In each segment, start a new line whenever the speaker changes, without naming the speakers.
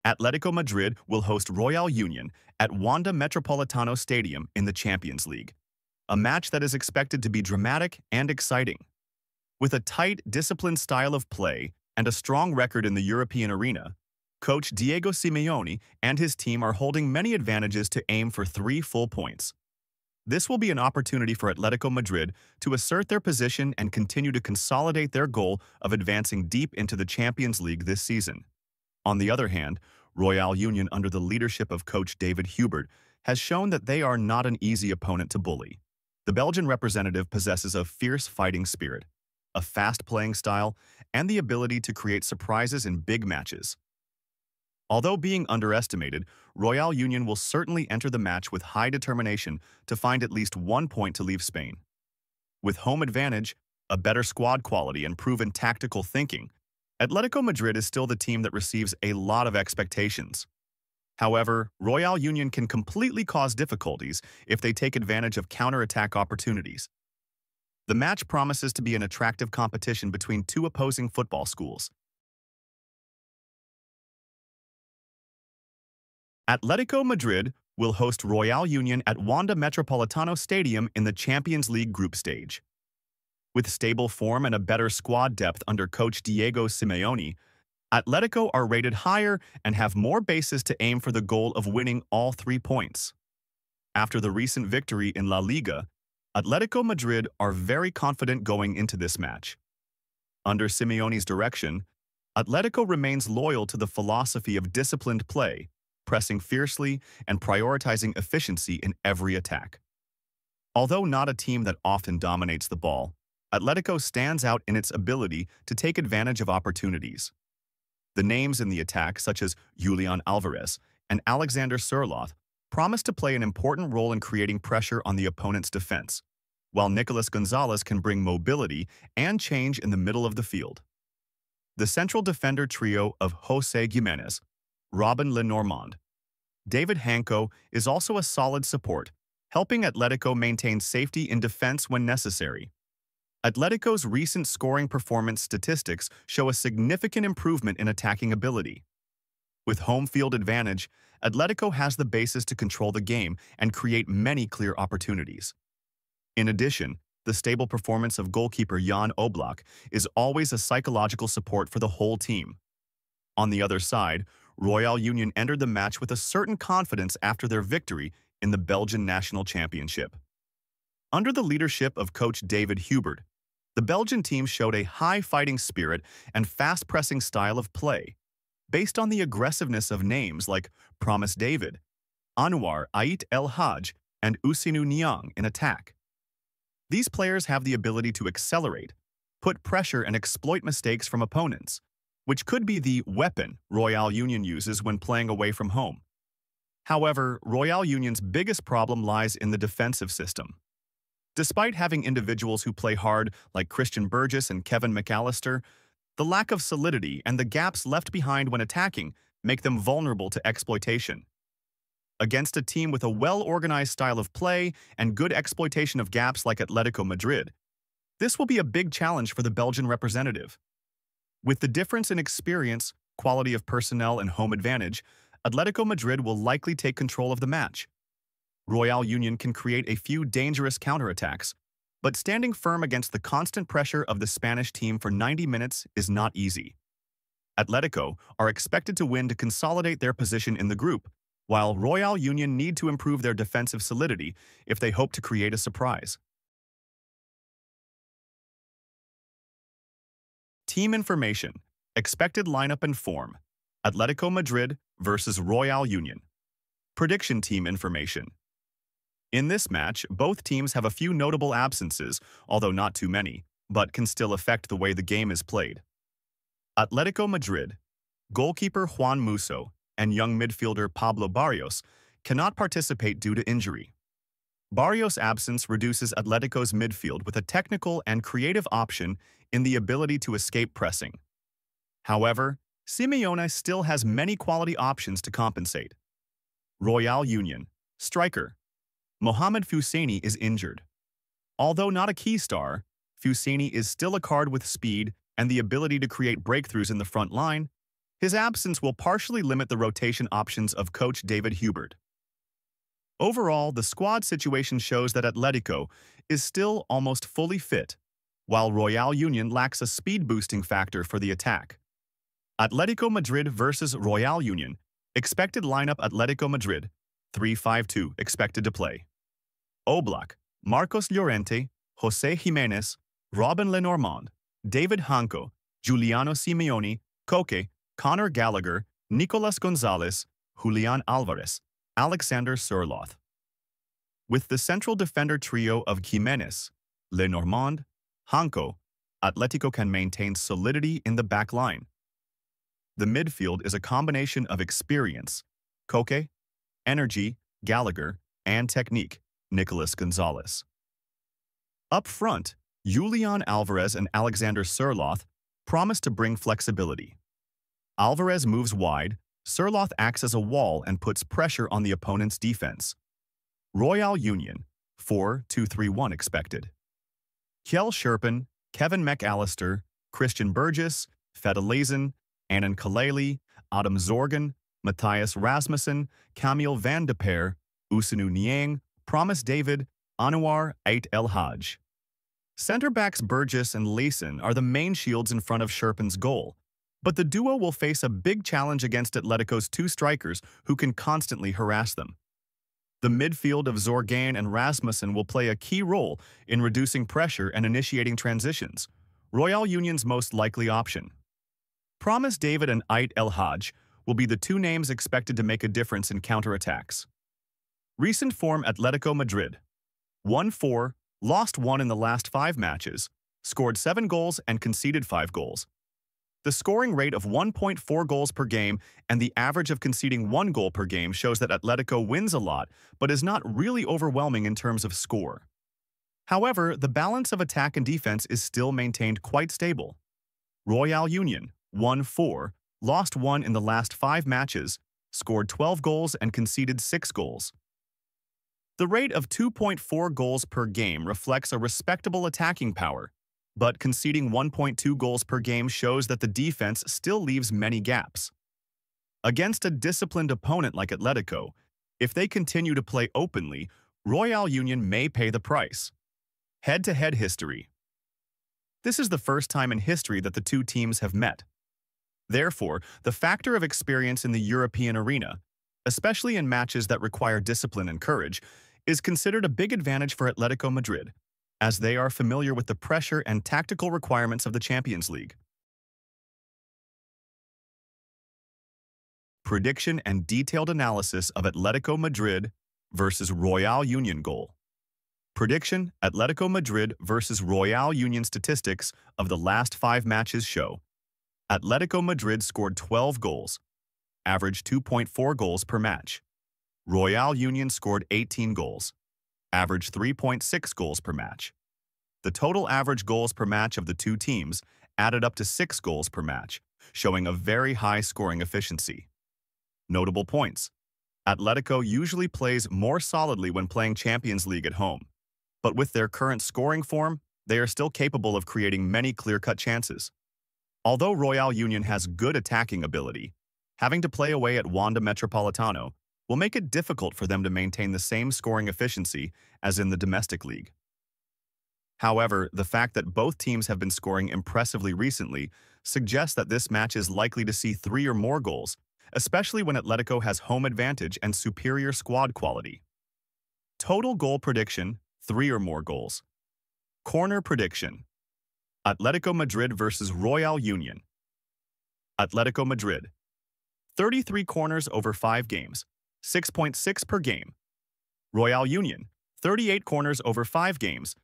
Atletico Madrid will host Royale Union at Wanda Metropolitano Stadium in the Champions League, a match that is expected to be dramatic and exciting. With a tight, disciplined style of play and a strong record in the European arena, coach Diego Simeone and his team are holding many advantages to aim for 3 full points. This will be an opportunity for Atletico Madrid to assert their position and continue to consolidate their goal of advancing deep into the Champions League this season. On the other hand, Royale Union under the leadership of coach David Hubert has shown that they are not an easy opponent to bully. The Belgian representative possesses a fierce fighting spirit, a fast playing style, and the ability to create surprises in big matches. Although being underestimated, Royale Union will certainly enter the match with high determination to find at least 1 point to leave Spain. With home advantage, a better squad quality, and proven tactical thinking, Atletico Madrid is still the team that receives a lot of expectations. However, Royale Union can completely cause difficulties if they take advantage of counter-attack opportunities. The match promises to be an attractive competition between two opposing football schools. Atletico Madrid will host Royale Union at Wanda Metropolitano Stadium in the Champions League group stage. With stable form and a better squad depth under coach Diego Simeone, Atletico are rated higher and have more bases to aim for the goal of winning all 3 points. After the recent victory in La Liga, Atletico Madrid are very confident going into this match. Under Simeone's direction, Atletico remains loyal to the philosophy of disciplined play, pressing fiercely and prioritizing efficiency in every attack. Although not a team that often dominates the ball, Atletico stands out in its ability to take advantage of opportunities. The names in the attack, such as Julian Alvarez and Alexander Sørloth, promise to play an important role in creating pressure on the opponent's defense, while Nicolas Gonzalez can bring mobility and change in the middle of the field. The central defender trio of José Giménez, Robin Lenormand, David Hanco is also a solid support, helping Atletico maintain safety in defense when necessary. Atletico's recent scoring performance statistics show a significant improvement in attacking ability. With home field advantage, Atletico has the basis to control the game and create many clear opportunities. In addition, the stable performance of goalkeeper Jan Oblak is always a psychological support for the whole team. On the other side, Royale Union entered the match with a certain confidence after their victory in the Belgian National Championship. Under the leadership of coach David Hubert, the Belgian team showed a high fighting spirit and fast-pressing style of play, based on the aggressiveness of names like Promise David, Anwar Ait El Hajj, and Ousseynou Niang in attack. These players have the ability to accelerate, put pressure, and exploit mistakes from opponents, which could be the weapon Royale Union uses when playing away from home. However, Royale Union's biggest problem lies in the defensive system. Despite having individuals who play hard like Christian Burgess and Kevin McAllister, the lack of solidity and the gaps left behind when attacking make them vulnerable to exploitation. Against a team with a well-organized style of play and good exploitation of gaps like Atletico Madrid, this will be a big challenge for the Belgian representative. With the difference in experience, quality of personnel, and home advantage, Atletico Madrid will likely take control of the match. Royale Union can create a few dangerous counterattacks, but standing firm against the constant pressure of the Spanish team for 90 minutes is not easy. Atletico are expected to win to consolidate their position in the group, while Royale Union need to improve their defensive solidity if they hope to create a surprise. Team information, expected lineup and form, Atletico Madrid versus Royale Union. Prediction team information. In this match, both teams have a few notable absences, although not too many, but can still affect the way the game is played. Atletico Madrid, goalkeeper Juan Musso and young midfielder Pablo Barrios cannot participate due to injury. Barrios' absence reduces Atletico's midfield with a technical and creative option in the ability to escape pressing. However, Simeone still has many quality options to compensate. Royale Union, striker, Mohamed Fousseni is injured. Although not a key star, Fousseni is still a card with speed and the ability to create breakthroughs in the front line, His absence will partially limit the rotation options of coach David Hubert. Overall, the squad situation shows that Atletico is still almost fully fit, while Royale Union lacks a speed-boosting factor for the attack. Atletico Madrid versus Royale Union. Expected lineup: Atletico Madrid, 3-5-2 expected to play. Oblak, Marcos Llorente, José Jiménez, Robin Lenormand, David Hanco, Giuliano Simeone, Koke, Conor Gallagher, Nicolas Gonzalez, Julian Alvarez, Alexander Sørloth. With the central defender trio of Jiménez, Lenormand, Hanco, Atletico can maintain solidity in the back line. The midfield is a combination of experience, Koke, energy, Gallagher, and technique, Nicolas Gonzalez. Up front, Julian Alvarez and Alexander Sørloth promise to bring flexibility. Alvarez moves wide, Sørloth acts as a wall and puts pressure on the opponent's defense. Royale Union, 4-2-3-1 expected. Kjell Scherpen, Kevin McAllister, Christian Burgess, Fede Lazen, Annan Kaleli, Adam Zorgan, Matthias Rasmussen, Camille van de Per, Usenu Niang, Promise David, Anwar Ait El Hajj. Centre-backs Burgess and Lazen are the main shields in front of Scherpen's goal, but the duo will face a big challenge against Atletico's two strikers who can constantly harass them. The midfield of Zorgan and Rasmussen will play a key role in reducing pressure and initiating transitions, Royale Union's most likely option. Promise David and Ait El Hajj will be the two names expected to make a difference in counterattacks. Recent form: Atletico Madrid. 1-4, lost 1 in the last 5 matches, scored 7 goals and conceded 5 goals. The scoring rate of 1.4 goals per game and the average of conceding 1 goal per game shows that Atletico wins a lot but is not really overwhelming in terms of score. However, the balance of attack and defense is still maintained quite stable. Royale Union, 1-4, lost 1 in the last 5 matches, scored 12 goals and conceded 6 goals. The rate of 2.4 goals per game reflects a respectable attacking power, but conceding 1.2 goals per game shows that the defense still leaves many gaps. Against a disciplined opponent like Atletico, if they continue to play openly, Royale Union may pay the price. Head-to-head history. This is the first time in history that the two teams have met. Therefore, the factor of experience in the European arena, especially in matches that require discipline and courage, is considered a big advantage for Atletico Madrid, as they are familiar with the pressure and tactical requirements of the Champions League. Prediction and detailed analysis of Atletico Madrid versus Royale Union goal. Prediction: Atletico Madrid versus Royale Union. Statistics of the last 5 matches show Atletico Madrid scored 12 goals, averaged 2.4 goals per match. Royale Union scored 18 goals, averaged 3.6 goals per match. The total average goals per match of the two teams added up to 6 goals per match, showing a very high scoring efficiency. Notable points: Atletico usually plays more solidly when playing Champions League at home, but with their current scoring form, they are still capable of creating many clear-cut chances. Although Royale Union has good attacking ability, having to play away at Wanda Metropolitano will make it difficult for them to maintain the same scoring efficiency as in the domestic league. However, the fact that both teams have been scoring impressively recently suggests that this match is likely to see 3 or more goals, especially when Atletico has home advantage and superior squad quality. Total goal prediction: 3 or more goals. Corner prediction: Atletico Madrid versus Royale Union. Atletico Madrid, 33 corners over 5 games, 6.6 per game. Royale Union, 38 corners over 5 games,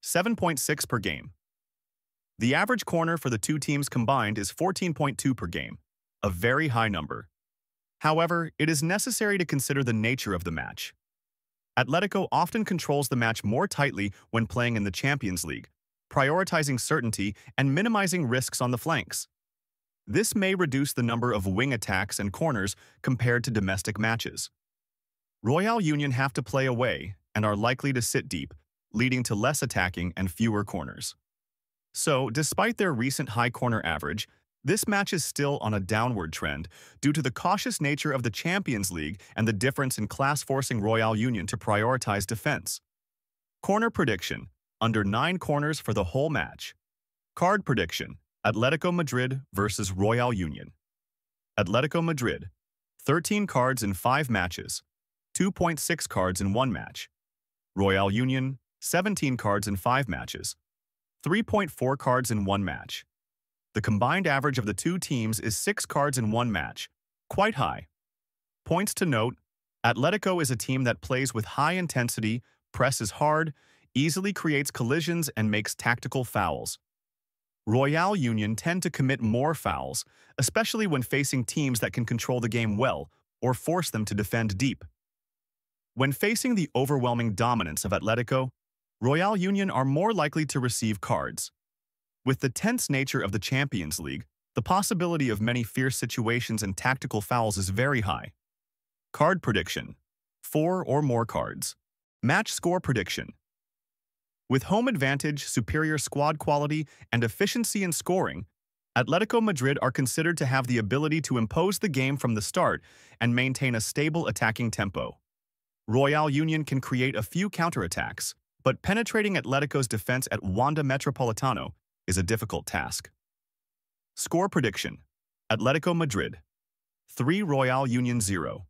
7.6 per game. The average corner for the two teams combined is 14.2 per game, a very high number. However, it is necessary to consider the nature of the match. Atletico often controls the match more tightly when playing in the Champions League, prioritizing certainty and minimizing risks on the flanks. This may reduce the number of wing attacks and corners compared to domestic matches. Royale Union have to play away and are likely to sit deep, leading to less attacking and fewer corners. So, despite their recent high corner average, This match is still on a downward trend due to the cautious nature of the Champions League and the difference in class forcing Royale Union to prioritize defense. Corner prediction: under 9 corners for the whole match. Card prediction: Atletico Madrid versus Royale Union. Atletico Madrid, 13 cards in 5 matches, 2.6 cards in 1 match. Royale Union, 17 cards in 5 matches, 3.4 cards in 1 match. The combined average of the two teams is 6 cards in 1 match, quite high. Points to note: Atletico is a team that plays with high intensity, presses hard, easily creates collisions, and makes tactical fouls. Royale Union tend to commit more fouls, especially when facing teams that can control the game well or force them to defend deep. When facing the overwhelming dominance of Atletico, Royale Union are more likely to receive cards. With the tense nature of the Champions League, the possibility of many fierce situations and tactical fouls is very high. Card prediction: 4 or more cards. Match score prediction: with home advantage, superior squad quality, and efficiency in scoring, Atletico Madrid are considered to have the ability to impose the game from the start and maintain a stable attacking tempo. Royale Union can create a few counterattacks, but penetrating Atletico's defense at Wanda Metropolitano is a difficult task. Score prediction: Atletico Madrid, 3, Royale Union 0.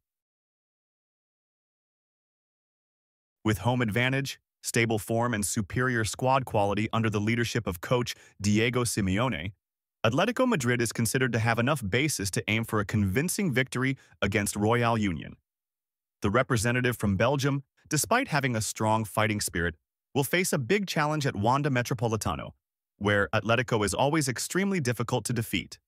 With home advantage, stable form, and superior squad quality under the leadership of coach Diego Simeone, Atletico Madrid is considered to have enough basis to aim for a convincing victory against Royale Union. The representative from Belgium, despite having a strong fighting spirit, will face a big challenge at Wanda Metropolitano, where Atletico is always extremely difficult to defeat.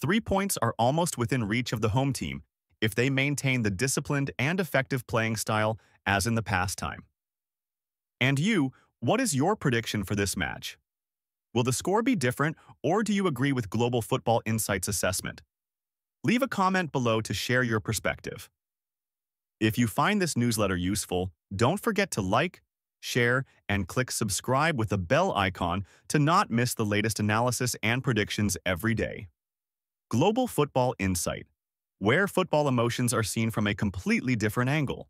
3 points are almost within reach of the home team if they maintain the disciplined and effective playing style as in the past time. And you, what is your prediction for this match? Will the score be different, or do you agree with Global Football Insights assessment? Leave a comment below to share your perspective. If you find this newsletter useful, don't forget to like, share, and click subscribe with the bell icon to not miss the latest analysis and predictions every day. Global Football Insight, where football emotions are seen from a completely different angle.